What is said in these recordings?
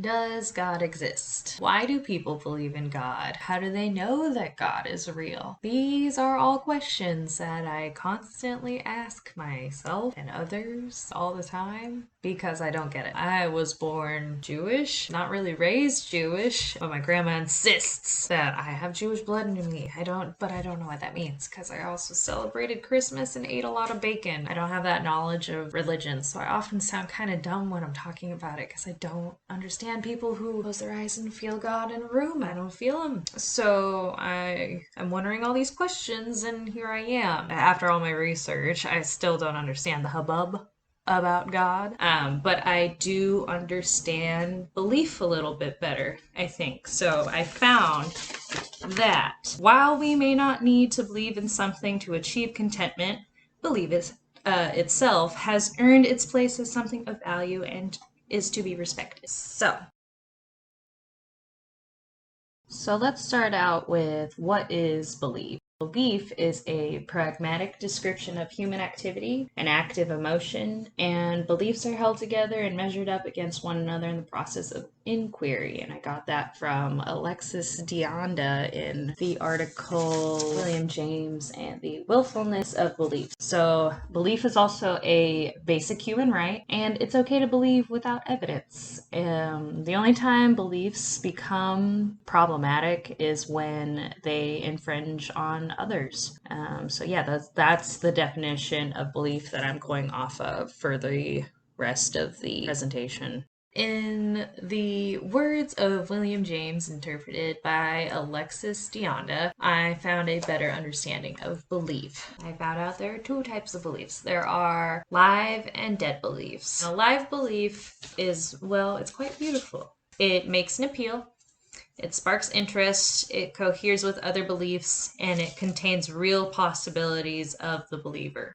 Does God exist? Why do people believe in God? How do they know that God is real? These are all questions that I constantly ask myself and others all the time because I don't get it. I was born Jewish, not really raised Jewish, but my grandma insists that I have Jewish blood in me. But I don't know what that means because I also celebrated Christmas and ate a lot of bacon. I don't have that knowledge of religion, so I often sound kind of dumb when I'm talking about it because I don't understand people who close their eyes and feel God in a room. I don't feel him. So I am wondering all these questions, and here I am. After all my research, I still don't understand the hubbub about God. But I do understand belief a little bit better, I think. So I found that while we may not need to believe in something to achieve contentment, belief itself has earned its place as something of value and is to be respected. So let's start out with what is belief. Belief is a pragmatic description of human activity, an active emotion, and beliefs are held together and measured up against one another in the process of inquiry. And I got that from Alexis de Anda in the article William James and the Willfulness of Belief. So belief is also a basic human right, and it's okay to believe without evidence. The only time beliefs become problematic is when they infringe on others. So yeah, that's the definition of belief that I'm going off of for the rest of the presentation. In the words of William James, interpreted by Alexis de Anda, I found a better understanding of belief. I found out there are two types of beliefs. There are live and dead beliefs. A live belief is, well, it's quite beautiful. It makes an appeal. It sparks interest, it coheres with other beliefs, and it contains real possibilities of the believer.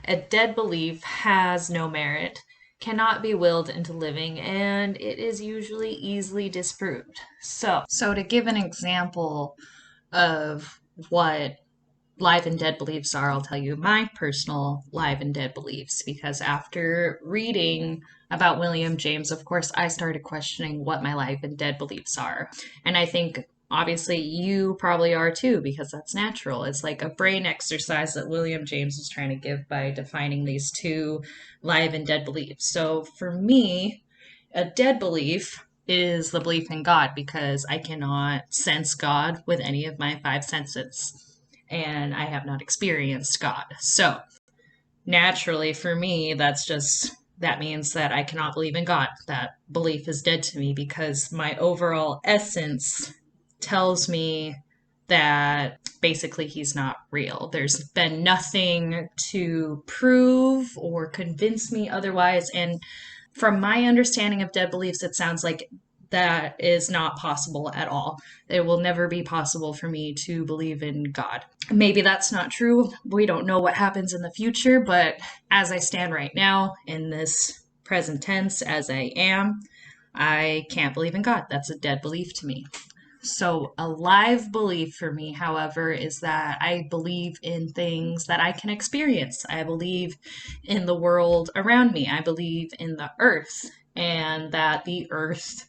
A dead belief has no merit, cannot be willed into living, and it is usually easily disproved. So to give an example of what live and dead beliefs are, I'll tell you my personal live and dead beliefs, because after reading about William James, of course, I started questioning what my live and dead beliefs are. And I think obviously you probably are too, because that's natural. It's like a brain exercise that William James is trying to give by defining these two live and dead beliefs. So for me, a dead belief is the belief in God, because I cannot sense God with any of my five senses, and I have not experienced God. So naturally for me, that means that I cannot believe in God. That belief is dead to me because my overall essence tells me that basically he's not real. There's been nothing to prove or convince me otherwise. And from my understanding of dead beliefs, it sounds like that is not possible at all. It will never be possible for me to believe in God. Maybe that's not true. We don't know what happens in the future, but as I stand right now in this present tense, as I am, I can't believe in God. That's a dead belief to me. So a live belief for me, however, is that I believe in things that I can experience. I believe in the world around me. I believe in the earth, and that the earth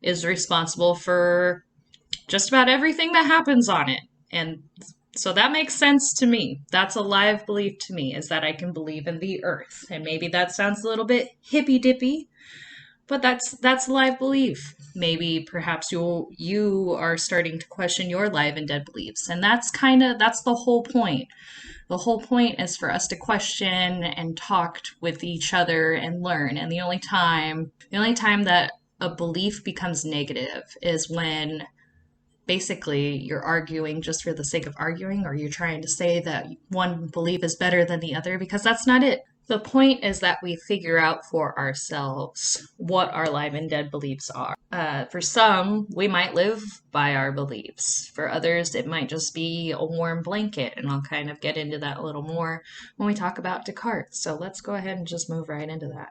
is responsible for just about everything that happens on it. And so that makes sense to me. That's a live belief to me, is that I can believe in the earth. And maybe that sounds a little bit hippy dippy, but that's live belief. Maybe perhaps you are starting to question your live and dead beliefs. And that's the whole point. The whole point is for us to question and talk with each other and learn. And the only time that a belief becomes negative is when basically you're arguing just for the sake of arguing, or you're trying to say that one belief is better than the other, because that's not it. The point is that we figure out for ourselves what our live and dead beliefs are. For some, we might live by our beliefs. For others, it might just be a warm blanket, and I'll kind of get into that a little more when we talk about Descartes. So let's go ahead and just move right into that.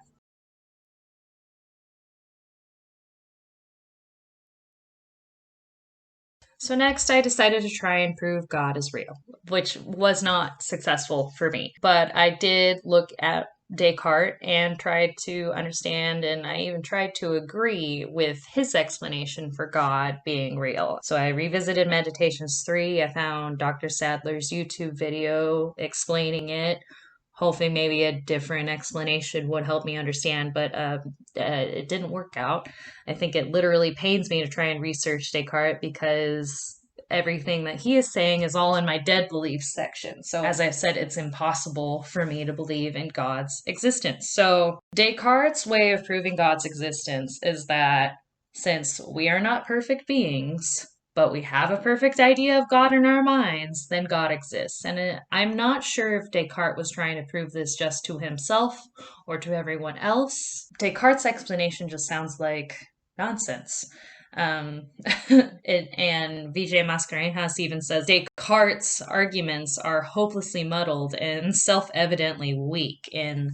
So next, I decided to try and prove God is real, which was not successful for me. But I did look at Descartes and tried to understand, and I even tried to agree with his explanation for God being real. So I revisited Meditations 3. I found Dr. Sadler's YouTube video explaining it. Hopefully, maybe a different explanation would help me understand, but it didn't work out. I think it literally pains me to try and research Descartes because everything that he is saying is all in my dead beliefs section. So, as I've said, it's impossible for me to believe in God's existence. So, Descartes' way of proving God's existence is that since we are not perfect beings, but we have a perfect idea of God in our minds, then God exists. And I'm not sure if Descartes was trying to prove this just to himself or to everyone else. Descartes' explanation just sounds like nonsense. And Vijay Mascarenhas even says Descartes' arguments are hopelessly muddled and self-evidently weak in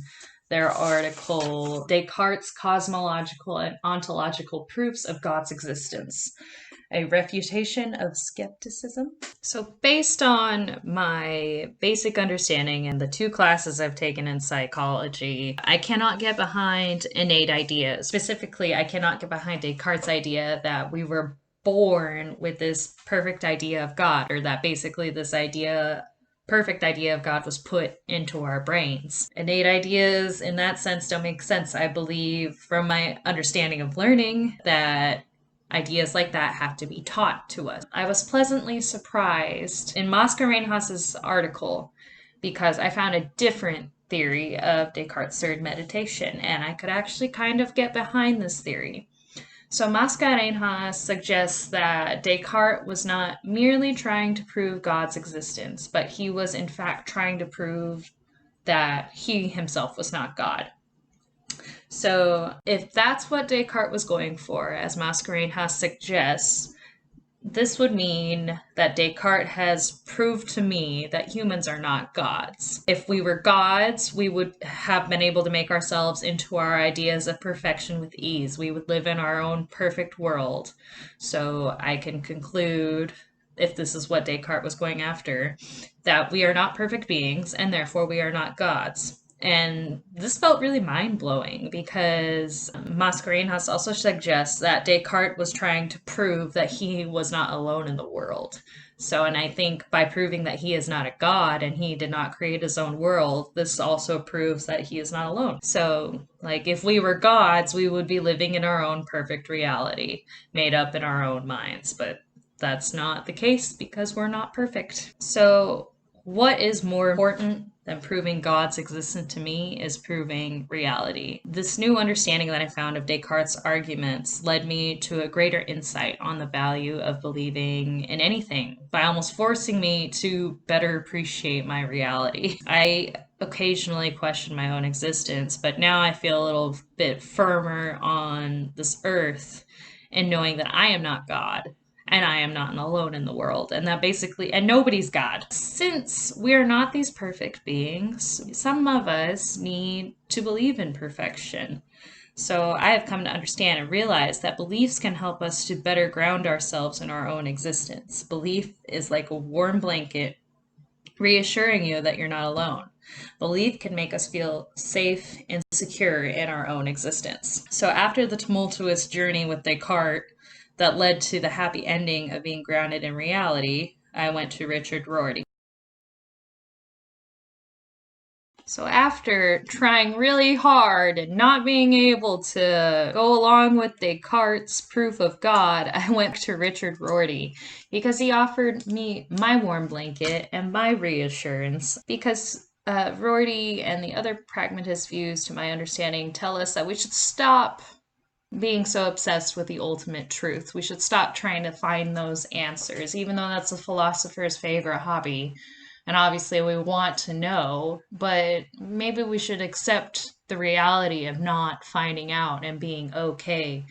their article, Descartes' Cosmological and Ontological Proofs of God's Existence, a refutation of skepticism. So, based on my basic understanding and the 2 classes I've taken in psychology, I cannot get behind innate ideas. Specifically, I cannot get behind Descartes' idea that we were born with this perfect idea of God, or that basically this perfect idea of God was put into our brains. Innate ideas in that sense don't make sense. I believe from my understanding of learning that ideas like that have to be taught to us. I was pleasantly surprised in Mascarenhas's article because I found a different theory of Descartes' third meditation, and I could actually kind of get behind this theory. So Mascarenhas suggests that Descartes was not merely trying to prove God's existence, but he was in fact trying to prove that he himself was not God. So if that's what Descartes was going for, as Mascarenhas suggests, this would mean that Descartes has proved to me that humans are not gods. If we were gods, we would have been able to make ourselves into our ideas of perfection with ease. We would live in our own perfect world. So I can conclude, if this is what Descartes was going after, that we are not perfect beings and therefore we are not gods. And this felt really mind-blowing because Mascarenhas also suggests that Descartes was trying to prove that he was not alone in the world. So, and I think by proving that he is not a god and he did not create his own world, this also proves that he is not alone. So, like, if we were gods, we would be living in our own perfect reality, made up in our own minds. But that's not the case because we're not perfect. So, what is more important than proving God's existence to me is proving reality. This new understanding that I found of Descartes' arguments led me to a greater insight on the value of believing in anything by almost forcing me to better appreciate my reality. I occasionally question my own existence, but now I feel a little bit firmer on this earth in knowing that I am not God and I am not alone in the world, and that basically, and nobody's God. Since we are not these perfect beings, some of us need to believe in perfection. So I have come to understand and realize that beliefs can help us to better ground ourselves in our own existence. Belief is like a warm blanket reassuring you that you're not alone. Belief can make us feel safe and secure in our own existence. So after the tumultuous journey with Descartes that led to the happy ending of being grounded in reality, I went to Richard Rorty. So after trying really hard and not being able to go along with Descartes' proof of God, I went to Richard Rorty because he offered me my warm blanket and my reassurance. Because Rorty and the other pragmatist views, to my understanding, tell us that we should stop being so obsessed with the ultimate truth. We should stop trying to find those answers, even though that's a philosopher's favorite hobby. And obviously, we want to know, but maybe we should accept the reality of not finding out and being okay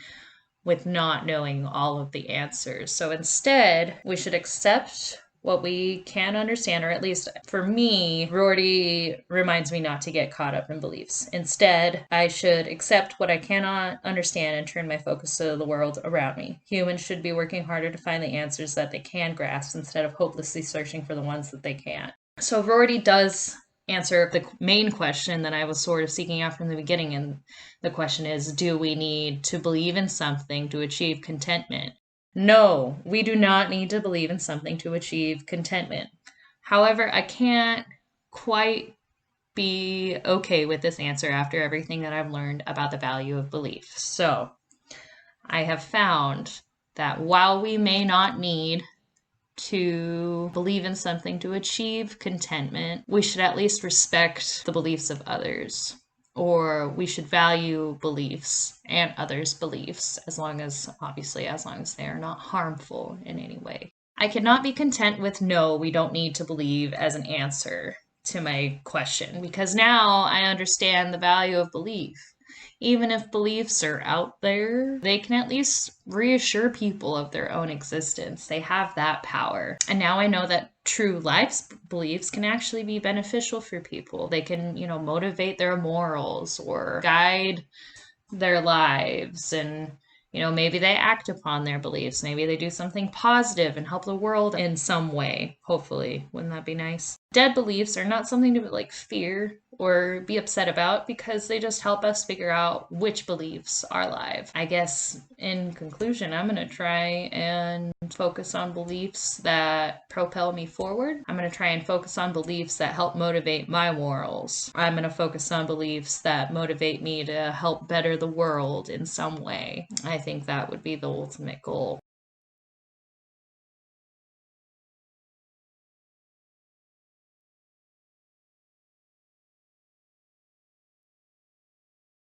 with not knowing all of the answers. So instead, we should accept what we can understand, or at least for me, Rorty reminds me not to get caught up in beliefs. Instead, I should accept what I cannot understand and turn my focus to the world around me. Humans should be working harder to find the answers that they can grasp instead of hopelessly searching for the ones that they can't. So Rorty does answer the main question that I was sort of seeking out from the beginning. And the question is, do we need to believe in something to achieve contentment? No, we do not need to believe in something to achieve contentment. However, I can't quite be okay with this answer after everything that I've learned about the value of belief. So, I have found that while we may not need to believe in something to achieve contentment, we should at least respect the beliefs of others, or we should value beliefs and others' beliefs obviously, as long as they are not harmful in any way. I cannot be content with no, we don't need to believe as an answer to my question, because now I understand the value of belief. Even if beliefs are out there, they can at least reassure people of their own existence. They have that power. And now I know that true life's beliefs can actually be beneficial for people. They can, motivate their morals or guide their lives, and maybe they act upon their beliefs. Maybe they do something positive and help the world in some way. Hopefully. Wouldn't that be nice? Dead beliefs are not something to fear or be upset about, because they just help us figure out which beliefs are alive. I guess in conclusion, I'm going to try and focus on beliefs that propel me forward. I'm going to try and focus on beliefs that help motivate my morals. I'm going to focus on beliefs that motivate me to help better the world in some way. I think that would be the ultimate goal.